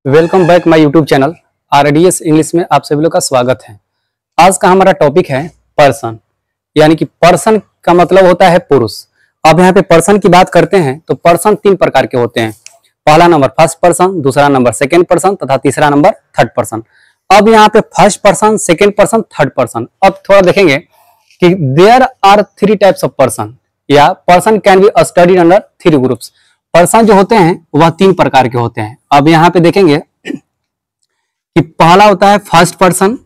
Welcome back my YouTube channel RDS English में आप सभी लोग का स्वागत है। आज का हमारा टॉपिक है पर्सन, यानी कि पर्सन का मतलब होता है पुरुष। अब यहाँ पे पर्सन की बात करते हैं तो पर्सन तीन प्रकार के होते हैं। पहला नंबर फर्स्ट पर्सन, दूसरा नंबर सेकेंड पर्सन तथा तीसरा नंबर थर्ड पर्सन। अब यहाँ पे first person, second person, third person. अब थोड़ा देखेंगे कि there are three types of person, या person can be studied under three groups. Person जो होते हैं वह तीन प्रकार के होते हैं। अब यहाँ पे देखेंगे कि पहला होता है फर्स्ट पर्सन,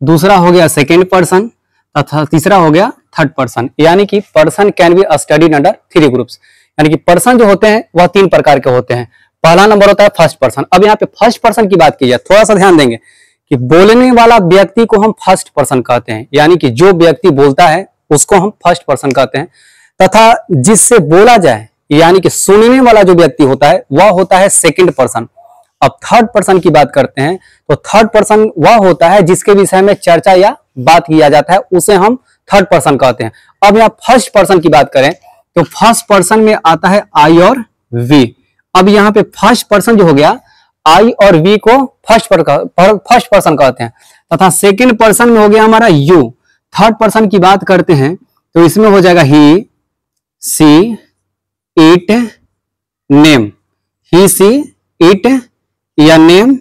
दूसरा हो गया सेकेंड पर्सन तथा तीसरा हो गया थर्ड पर्सन। यानी कि person can be studied under three groups, यानी कि पर्सन जो होते हैं वह तीन प्रकार के होते हैं। पहला नंबर होता है फर्स्ट पर्सन। अब यहाँ पे फर्स्ट पर्सन की बात की जाए, थोड़ा सा ध्यान देंगे कि बोलने वाला व्यक्ति को हम फर्स्ट पर्सन कहते हैं, यानी कि जो व्यक्ति बोलता है उसको हम फर्स्ट पर्सन कहते हैं। तथा जिससे बोला जाए यानी कि सुनने वाला जो व्यक्ति होता है वह होता है सेकंड पर्सन। अब थर्ड पर्सन की बात करते हैं तो थर्ड पर्सन वह होता है जिसके विषय में चर्चा या बात किया जाता है, उसे हम थर्ड पर्सन कहते हैं। अब यहाँ फर्स्ट पर्सन की बात करें तो फर्स्ट पर्सन में आता है आई और वी। अब यहाँ पे फर्स्ट पर्सन जो हो गया, आई और वी को फर्स्ट पर्सन कहते हैं। तथा सेकेंड पर्सन में हो गया हमारा यू। थर्ड पर्सन की बात करते हैं तो इसमें हो जाएगा he, she, it, name. He, she, it या नेम,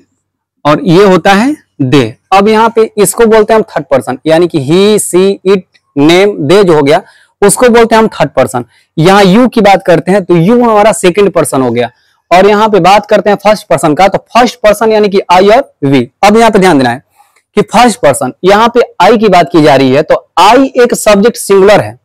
और ये होता है दे। अब यहाँ पे इसको बोलते हैं हम थर्ड पर्सन, यानी कि ही, सी, इट, नेम, दे जो हो गया उसको बोलते हैं हम थर्ड पर्सन। यहाँ यू की बात करते हैं तो यू हमारा सेकंड पर्सन हो गया। और यहाँ पे बात करते हैं फर्स्ट पर्सन का तो फर्स्ट पर्सन यानी कि आई और वी। अब यहाँ पे ध्यान देना है कि फर्स्ट पर्सन, यहाँ पे आई की बात की जा रही है तो आई एक सब्जेक्ट सिंगुलर है।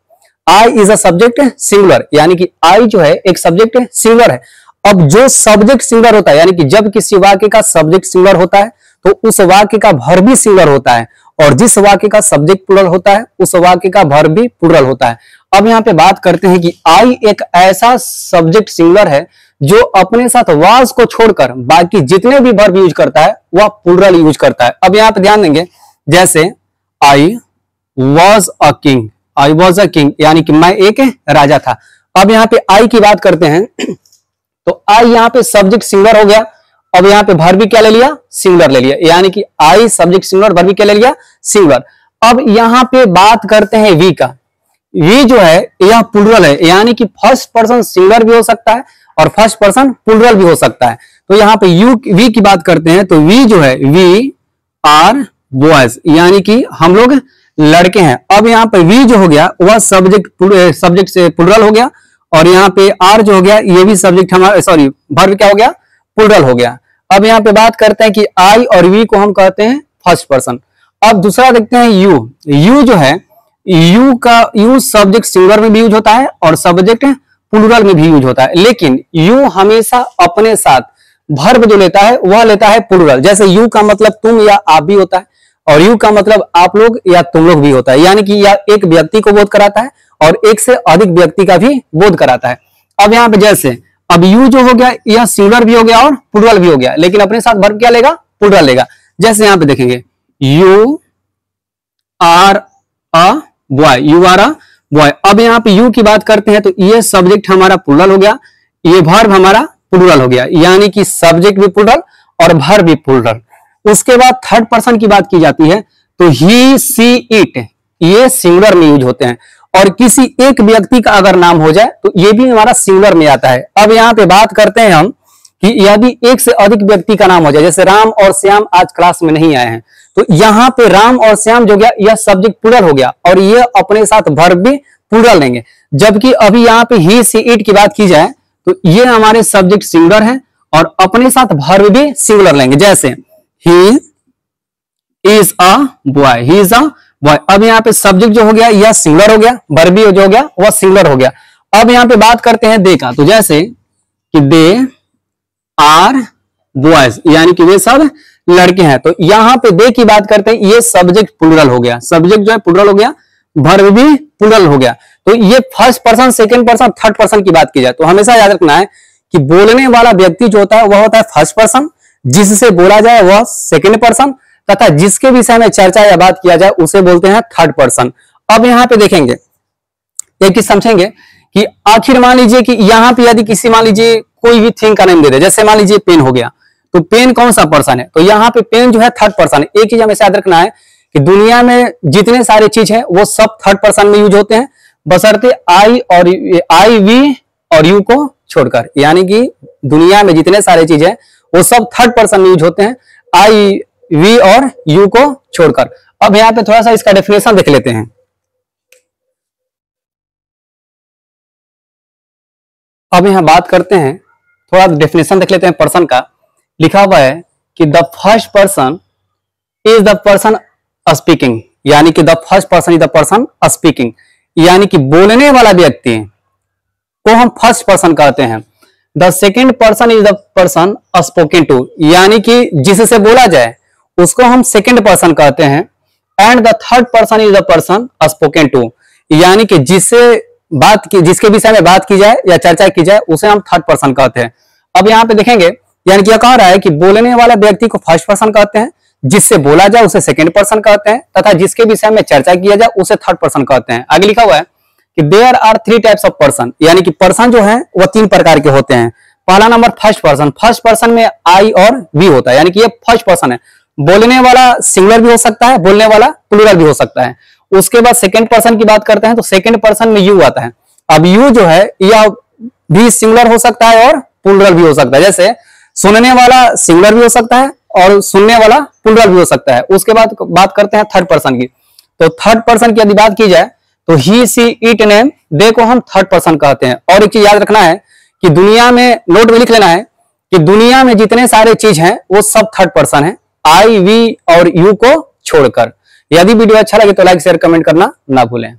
I is a subject singular, यानी कि आई जो है एक सब्जेक्ट सिंगुलर है। अब जो सब्जेक्ट सिंगुलर होता है, यानी कि जब किसी वाक्य का सब्जेक्ट सिंगुलर होता है तो उस वाक्य का वर्ब भी सिंगुलर होता है, और जिस वाक्य का सब्जेक्ट प्लुरल होता है उस वाक्य का वर्ब भी प्लुरल होता है। अब यहाँ पे बात करते हैं कि आई एक ऐसा सब्जेक्ट सिंगुलर है जो अपने साथ वाज को छोड़कर बाकी जितने भी वर्ब यूज करता है वह प्लुरल यूज करता है। अब यहाँ पे ध्यान देंगे, जैसे I was a king, I was a king यानी कि मैं एक राजा था। अब यहाँ पे आई की बात करते हैं तो आई यहाँ पे सब्जेक्ट सिंगुलर हो गया। अब यहाँ पे वर्ब भी क्या ले लिया, सिंगुलर ले लिया, यानी कि आई सब्जेक्ट सिंगुलर, वर्ब भी क्या ले लिया, सिंगुलर। अब यहाँ पे बात करते हैं वी का। वी जो है यह प्लुरल है, यानी कि फर्स्ट पर्सन सिंगुलर भी हो सकता है और फर्स्ट पर्सन प्लुरल भी हो सकता है। तो यहाँ पे यू वी की बात करते हैं तो वी जो है, वी आर बॉयज, यानी कि हम लोग लड़के हैं। अब यहाँ पे वी जो हो गया वह सब्जेक्ट से प्लुरल हो गया, और यहाँ पे आर जो हो गया ये भी सब्जेक्ट हमारा, सॉरी वर्ब क्या हो गया, प्लुरल हो गया। अब यहाँ पे बात करते हैं कि आई और वी को हम कहते हैं फर्स्ट पर्सन। अब दूसरा देखते हैं यू। यू जो है, यू सब्जेक्ट सिंगुलर में भी यूज होता है और सब्जेक्ट प्लुरल में भी यूज होता है, लेकिन यू हमेशा अपने साथ वर्ब जो लेता है वह लेता है प्लुरल। जैसे यू का मतलब तुम या आप भी होता है, और यू का मतलब आप लोग या तुम लोग भी होता है, यानी कि यह एक व्यक्ति को बोध कराता है और एक से अधिक व्यक्ति का भी बोध कराता है। अब यहाँ पे जैसे अब यू जो हो गया यह सिंगुलर भी हो गया और प्लुरल भी हो गया, लेकिन अपने साथ वर्ब क्या लेगा, प्लुरल लेगा। जैसे यहाँ पे देखेंगे you are a boy, you are a boy. अब यहाँ पे यू की बात करते हैं तो ये सब्जेक्ट हमारा प्लुरल हो गया, ये वर्ब हमारा प्लुरल हो गया, यानी कि सब्जेक्ट भी प्लुरल और वर्ब भी प्लुरल। उसके बाद थर्ड पर्सन की बात की जाती है तो ही, सी, इट ये सिंगुलर में यूज होते हैं, और किसी एक व्यक्ति का अगर नाम हो जाए तो ये भी हमारा सिंगुलर में आता है। अब यहाँ पे बात करते हैं हम कि यदि एक से अधिक व्यक्ति का नाम हो जाए, जैसे राम और श्याम आज क्लास में नहीं आए हैं, तो यहाँ पे राम और श्याम जो गया यह सब्जेक्ट प्लुरल हो गया और ये अपने साथ वर्ब भी प्लुरल लेंगे। जबकि अभी यहाँ पे ही, सी, इट की बात की जाए तो ये हमारे सब्जेक्ट सिंगुलर है और अपने साथ वर्ब भी सिंगुलर लेंगे। जैसे he is a boy, he is a boy. अब यहाँ पे सब्जेक्ट जो हो गया यह सिंगुलर हो गया, वर्ब भी जो हो गया वह सिंगुलर हो गया। अब यहाँ पे बात करते हैं दे का, तो जैसे कि दे आर बॉयज, यानी कि वे सब लड़के हैं। तो यहाँ पे दे की बात करते हैं, ये सब्जेक्ट प्लुरल हो गया, सब्जेक्ट जो है प्लुरल हो गया, वर्ब भी प्लुरल हो गया। तो ये first person, second person, third person की बात की जाए तो हमेशा याद रखना है कि बोलने वाला व्यक्ति जो होता है वह होता है फर्स्ट पर्सन, जिससे बोला जाए वह सेकंड पर्सन, तथा जिसके विषय में चर्चा या बात किया जाए उसे बोलते हैं थर्ड पर्सन। अब यहाँ पे देखेंगे, एक चीज समझेंगे कि आखिर मान लीजिए कि यहाँ पे यदि किसी मान लीजिए कोई भी थिंग का नेम दे दे, जैसे मान लीजिए पेन हो गया, तो पेन कौन सा पर्सन है? तो यहाँ पे पेन जो है थर्ड पर्सन है। एक चीज हमें याद रखना है कि दुनिया में जितने सारे चीज है वो सब थर्ड पर्सन में यूज होते हैं, बशर्ते आई वी और यू को छोड़कर। यानी कि दुनिया में जितने सारे चीज है वो सब थर्ड पर्सन में यूज होते हैं, आई वी और यू को छोड़कर। अब यहाँ पे थोड़ा सा इसका डेफिनेशन देख लेते हैं। अब यहाँ बात करते हैं, थोड़ा डेफिनेशन देख लेते हैं पर्सन का। लिखा हुआ है कि the first person is the person speaking, यानी कि the first person is the person speaking, यानी कि बोलने वाला व्यक्ति को हम फर्स्ट पर्सन कहते हैं। The second person is the person spoken to, यानी कि जिससे बोला जाए उसको हम सेकेंड पर्सन कहते हैं। And the third person is the person spoken to, यानी कि जिसके विषय में बात की जाए या चर्चा की जाए उसे हम थर्ड पर्सन कहते हैं। अब यहाँ पे देखेंगे, यानी कि यह कह रहा है कि बोलने वाला व्यक्ति को फर्स्ट पर्सन कहते हैं, जिससे बोला जाए उसे सेकेंड पर्सन कहते हैं, तथा जिसके विषय में चर्चा किया जाए उसे थर्ड पर्सन कहते हैं। आगे लिखा हुआ है कि there are 3 types of person, यानी कि पर्सन जो है वह 3 प्रकार के होते हैं। पहला number first person. First person में आई और वी होता है, यानी कि ये फर्स्ट पर्सन है। बोलने वाला सिंगुलर भी हो सकता है, बोलने वाला प्लूरल भी हो सकता है। उसके बाद सेकेंड पर्सन की बात करते हैं तो सेकेंड पर्सन में यू आता है। अब यू जो है यह भी सिंगुलर हो सकता है और प्लूरल भी हो सकता है। जैसे सुनने वाला सिंगुलर भी हो सकता है और सुनने वाला प्लूरल भी हो सकता है। उसके बाद बात करते हैं थर्ड पर्सन की। तो थर्ड पर्सन की यदि बात की जाए तो ही सी इट नेम दे को हम थर्ड पर्सन कहते हैं। और एक चीज याद रखना है कि दुनिया में, नोट में लिख लेना है कि दुनिया में जितने सारे चीज हैं वो सब थर्ड पर्सन है, आई वी और यू को छोड़कर। यदि वीडियो अच्छा लगे तो लाइक शेयर कमेंट करना ना भूलें।